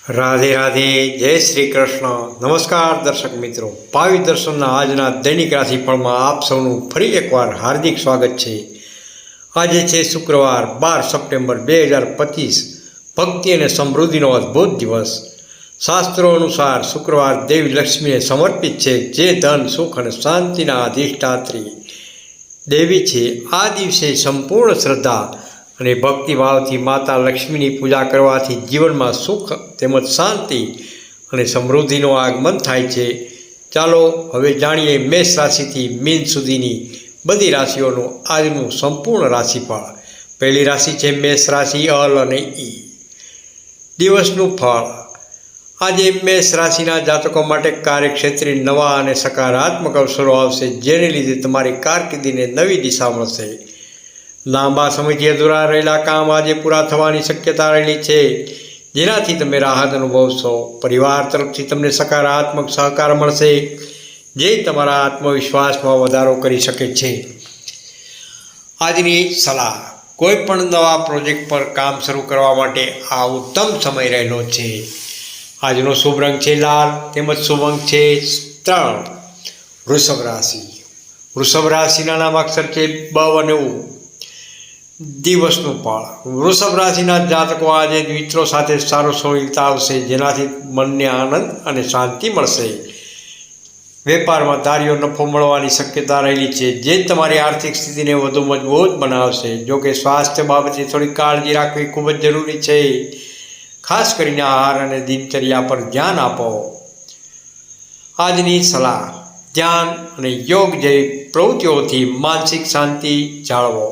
રાધે રાધે, જય શ્રી કૃષ્ણ. નમસ્કાર દર્શક મિત્રો, ભાવિ દર્શનના આજના દૈનિક રાશિફળમાં આપ સૌનું ફરી એકવાર હાર્દિક સ્વાગત છે. આજે છે શુક્રવાર 12 સપ્ટેમ્બર 2025. ભક્તિ અને સમૃદ્ધિનો અદ્ભુત દિવસ. શાસ્ત્રો અનુસાર શુક્રવાર દેવી લક્ષ્મીને સમર્પિત છે, જે ધન, સુખ અને શાંતિના અધિષ્ઠાત્રી દેવી છે. આ દિવસે સંપૂર્ણ શ્રદ્ધા અને ભક્તિભાવથી માતા લક્ષ્મીની પૂજા કરવાથી જીવનમાં સુખ તેમજ શાંતિ અને સમૃદ્ધિનું આગમન થાય છે. ચાલો હવે જાણીએ મેષ રાશિથી મીન સુધીની બધી રાશિઓનું આજનું સંપૂર્ણ રાશિફળ. પહેલી રાશિ છે મેષ રાશિ, અલ અને ઈ. દિવસનું ફળ. આજે મેષ રાશિના જાતકો માટે કાર્યક્ષેત્રે નવા અને સકારાત્મક અવસરો આવશે, જેને લીધે તમારી કારકિર્દીને નવી દિશા મળશે. લાંબા સમયથી અધૂરા રહેલા કામ આજે પૂરા થવાની શક્યતા રહેલી છે, જેનાથી તમે રાહત અનુભવશો. પરિવાર તરફથી તમને સકારાત્મક સહકાર મળશે, જે તમારા આત્મવિશ્વાસમાં વધારો કરી શકે છે. આજની સલાહ: કોઈ પણ નવા પ્રોજેક્ટ પર કામ શરૂ કરવા માટે આ ઉત્તમ સમય રહેલો છે. આજનો શુભ રંગ છે લાલ, તેમજ શુભ અંક છે 3. વૃષભ રાશિ. વૃષભ રાશિના નામ અક્ષર છે બ અને ઉ. દિવસનું ફળ. વૃષભ રાશિના જાતકો આજે મિત્રો સાથે સારો સમય વિતાવશે, જેનાથી મનને આનંદ અને શાંતિ મળશે. વેપારમાં ધાર્યો નફો મળવાની શક્યતા રહેલી છે, જે તમારી આર્થિક સ્થિતિને વધુ મજબૂત બનાવશે. જોકે સ્વાસ્થ્ય બાબતે થોડી કાળજી રાખવી ખૂબ જ જરૂરી છે. ખાસ કરીને આહાર અને દિનચર્યા પર ધ્યાન આપો. આજની સલાહ: ધ્યાન અને યોગ જેવી પ્રવૃત્તિઓથી માનસિક શાંતિ જાળવો.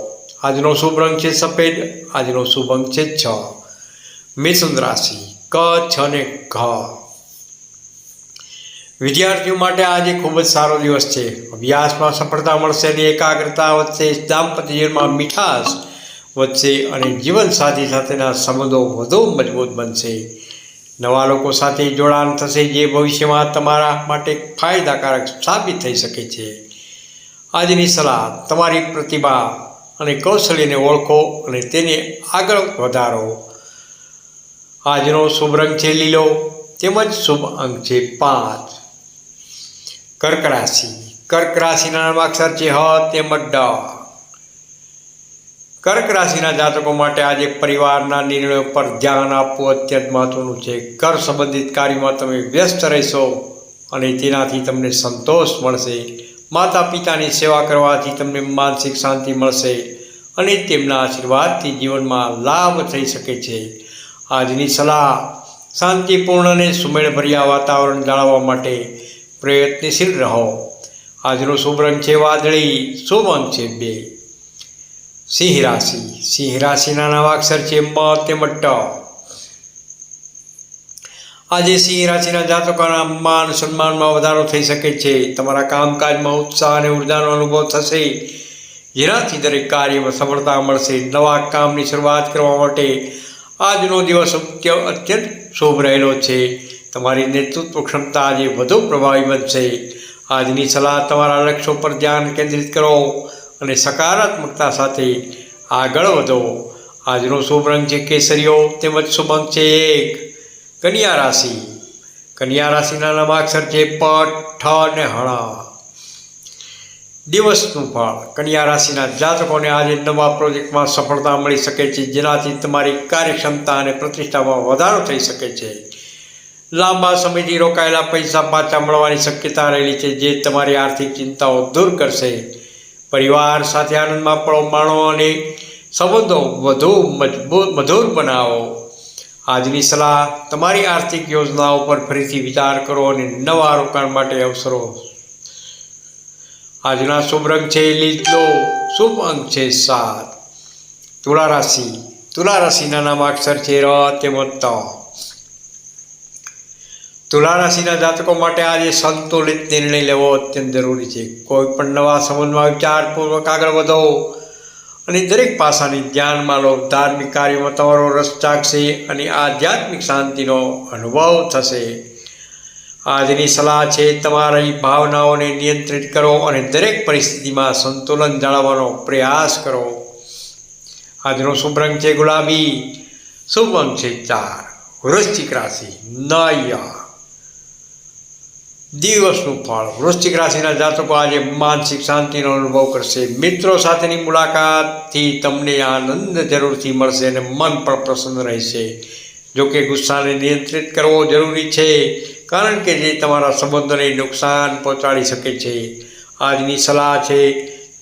આજનો શુભ રંગ છે સફેદ. આજનો શુભ અંક છે 6. મિથુન રાશિ, ક, છ અને ઘ. વિદ્યાર્થીઓ માટે આજે ખૂબ જ સારો દિવસ છે. અભ્યાસમાં સફળતા મળશે અને એકાગ્રતા વધશે. દાંપત્ય જીવનમાં મીઠાશ વધશે અને જીવનસાથી સાથેના સંબંધો વધુ મજબૂત બનશે. નવા લોકો સાથે જોડાણ થશે, જે ભવિષ્યમાં તમારા માટે ફાયદાકારક સાબિત થઈ શકે છે. આજની સલાહ: તમારી પ્રતિભા અને કૌશલ્યને ઓળખો અને તેને આગળ વધારો. આજનો શુભ રંગ છે લીલો, તેમજ શુભ અંક છે 5. કર્ક રાશિ. કર્ક રાશિના નામાક્ષર છે હ તેમજ ડ. કર્ક રાશિના જાતકો માટે આજે પરિવારના નિર્ણયો પર ધ્યાન આપવું અત્યંત મહત્વનું છે. ઘર સંબંધિત કાર્યમાં તમે વ્યસ્ત રહેશો અને તેનાથી તમને સંતોષ મળશે. માતા પિતાની સેવા કરવાથી તમને માનસિક શાંતિ મળશે અને તેમના આશીર્વાદથી જીવનમાં લાભ થઈ શકે છે. આજની સલાહ: શાંતિપૂર્ણ અને સુમેળભર્યા વાતાવરણ જાળવવા માટે પ્રયત્નશીલ રહો. આજનો શુભ રંગ છે વાદળી. શુભ અંક છે 2. સિંહ રાશિ. સિંહ રાશિના નામાક્ષર છે મ તેમજ ટ. આજે સિંહ રાશિના જાતકોના માન સન્માનમાં વધારો થઈ શકે છે. તમારા કામકાજમાં ઉત્સાહ અને ઉર્જાનો અનુભવ થશે, જેનાથી દરેક કાર્યમાં સફળતા મળશે. નવા કામની શરૂઆત કરવા માટે આજનો દિવસ અત્યંત શુભ રહેલો છે. તમારી નેતૃત્વ ક્ષમતા આજે વધુ પ્રભાવી બનશે. આજની સલાહ: તમારા લક્ષ્યો પર ધ્યાન કેન્દ્રિત કરો અને સકારાત્મકતા સાથે આગળ વધો. આજનો શુભ રંગ છે કેસરીયો, તેમજ શુભ અંક છે 1. કન્યા રાશિ. કન્યા રાશિના નામાક્ષર છે પ, ઠ અને હણ. દિવસનું ફળ. કન્યા રાશિના જાતકોને આજે નવા પ્રોજેક્ટમાં સફળતા મળી શકે છે, જેનાથી તમારી કાર્યક્ષમતા અને પ્રતિષ્ઠામાં વધારો થઈ શકે છે. લાંબા સમયથી રોકાયેલા પૈસા પાછા મળવાની શક્યતા રહેલી છે, જે તમારી આર્થિક ચિંતાઓ દૂર કરશે. પરિવાર સાથે આનંદમાં પળો માણો અને સંબંધો વધુ મધુર બનાવો. આજની સલાહ: તમારી આર્થિક યોજનાઓ પર ફરીથી વિચાર કરો અને નવા રોકાણ માટે અવસરો. આજના શુભ રંગ છે લીલો. શુભ અંક છે 7. તુલા રાશિ. તુલા રાશિના નામાક્ષર છે ર તેમજ ત. તુલા રાશિના જાતકો માટે આજે સંતુલિત નિર્ણય લેવો અત્યંત જરૂરી છે. કોઈ પણ નવા સંબંધમાં વિચારપૂર્વક આગળ વધો અને દરેક પાસાને ધ્યાનમાં લો. ધાર્મિક કાર્યોમાં તમારો રસ જાગશે અને આધ્યાત્મિક શાંતિનો અનુભવ થશે. આજની સલાહ છે: તમારી ભાવનાઓને નિયંત્રિત કરો અને દરેક પરિસ્થિતિમાં સંતુલન જાળવવાનો પ્રયાસ કરો. આજનો શુભ રંગ છે ગુલાબી. શુભ અંક છે 4. વૃશ્ચિક રાશિ નય દિવસનું ફળ. વૃશ્ચિક રાશિના જાતકો આજે માનસિક શાંતિનો અનુભવ કરશે. મિત્રો સાથેની મુલાકાતથી તમને આનંદ જરૂરથી મળશે અને મન પણ પ્રસન્ન રહેશે. જોકે ગુસ્સાને નિયંત્રિત કરવો જરૂરી છે, કારણ કે જે તમારા સંબંધોને નુકસાન પહોંચાડી શકે છે. આજની સલાહ છે,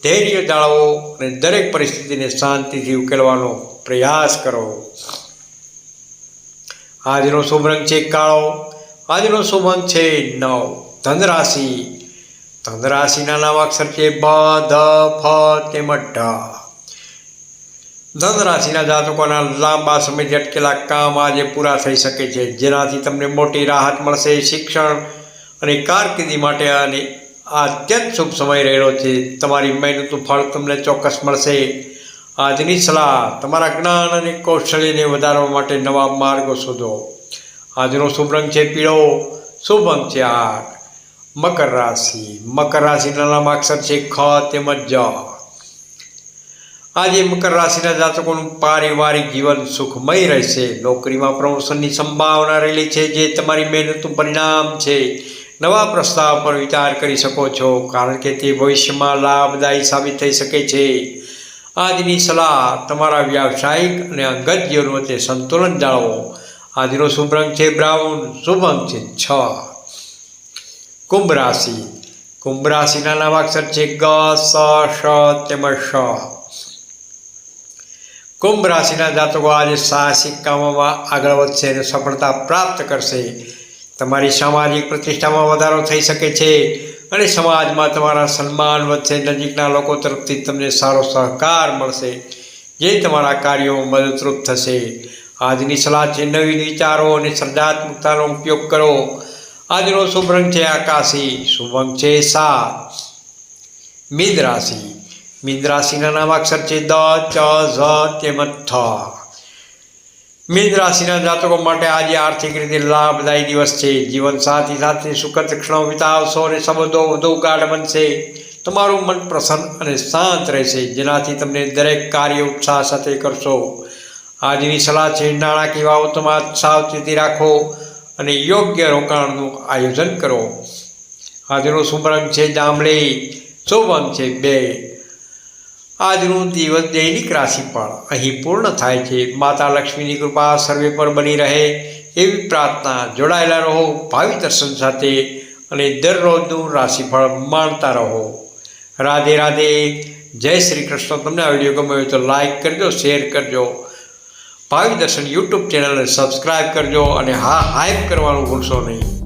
ધૈર્ય જાળવો અને દરેક પરિસ્થિતિને શાંતિથી ઉકેલવાનો પ્રયાસ કરો. આજનો શુભ રંગ છે કાળો. આજનો શુભ અંક છે 9. ધનરાશિ. ધનરાશિના નામ અક્ષર છે બ, ધ, ફ તેમજ ઢ. ધનરાશિના જાતકોના લાંબા સમયથી અટકેલા કામ આજે પૂરા થઈ શકે છે, જેનાથી તમને મોટી રાહત મળશે. શિક્ષણ અને કારકિર્દી માટે અને અત્યંત શુભ સમય રહેલો છે. તમારી મહેનતનું ફળ તમને ચોક્કસ મળશે. આજની સલાહ, તમારા જ્ઞાન અને કૌશલ્યને વધારવા માટે નવા માર્ગો શોધો. આજનો શુભ રંગ છે પીળો. શુભ અંક છે 8. મકર રાશિ. મકર રાશિના નામ અક્ષર છે ખ તેમજ જ. આજે મકર રાશિના જાતકોનું પારિવારિક જીવન સુખમય રહેશે. નોકરીમાં પ્રમોશનની સંભાવના રહેલી છે, જે તમારી મહેનતનું પરિણામ છે. નવા પ્રસ્તાવ પર વિચાર કરી શકો છો, કારણ કે તે ભવિષ્યમાં લાભદાયી સાબિત થઈ શકે છે. આજની સલાહ, તમારા વ્યાવસાયિક અને અંગત જીવન વચ્ચે સંતુલન જાળવો. આજનો શુભ રંગ છે બ્રાઉન. શુભ અંક છે 6. કુંભ રાશિ. કુંભ રાશિના નામ અક્ષર છે ગ, સ, શ તેમજ શ. કુંભ રાશિના જાતકો આજે સાહસિક કામોમાં આગળ વધશે અને સફળતા પ્રાપ્ત કરશે. તમારી સામાજિક પ્રતિષ્ઠામાં વધારો થઈ શકે છે અને સમાજમાં તમારા સન્માન વધશે. નજીકના લોકો તરફથી તમને સારો સહકાર મળશે, જે તમારા કાર્યોમાં મદદરૂપ થશે. આજની સલાહ છે, નવીન વિચારો અને સર્જનાત્મકતાનો ઉપયોગ કરો. આજનો શુભ રંગ છે આકાશી. શુભ અંક છે 7. મીન રાશિ. મીન રાશિના નામ અક્ષર છે દ, ચ, ઝ તેમજ થ. મીન રાશિના જાતકો માટે આજે આર્થિક રીતે લાભદાયી દિવસ છે. જીવનસાથી સાથે સુખદ ક્ષણો વિતાવશો અને સંબંધો વધુ ગાઢ બનશે. તમારું મન પ્રસન્ન અને શાંત રહેશે, જેનાથી તમને દરેક કાર્ય ઉત્સાહ સાથે કરશો. આજની સલાહ છે, નાણાકીય બાબતોમાં સાવચેતી રાખો અને યોગ્ય રોકાણનું આયોજન કરો. આજનો શુભ રંગ છે જાંબલી. શુભ અંક છે 2. આજનું દિવસ દૈનિક રાશિફળ અહીં પૂર્ણ થાય છે. માતા લક્ષ્મીની કૃપા સર્વે પર બની રહે એવી પ્રાર્થના. જોડાયેલા રહો ભાવિ દર્શન સાથે અને દરરોજનું રાશિફળ માણતા રહો. રાધે રાધે. જય શ્રી કૃષ્ણ. તમને આ વિડીયો ગમ્યો હોય તો લાઈક કરજો, શેર કરજો. ભાવિ દર્શન યુટ્યુબ ચેનલને સબસ્ક્રાઈબ કરજો અને હાઈપ કરવાનું ભૂલશો નહીં.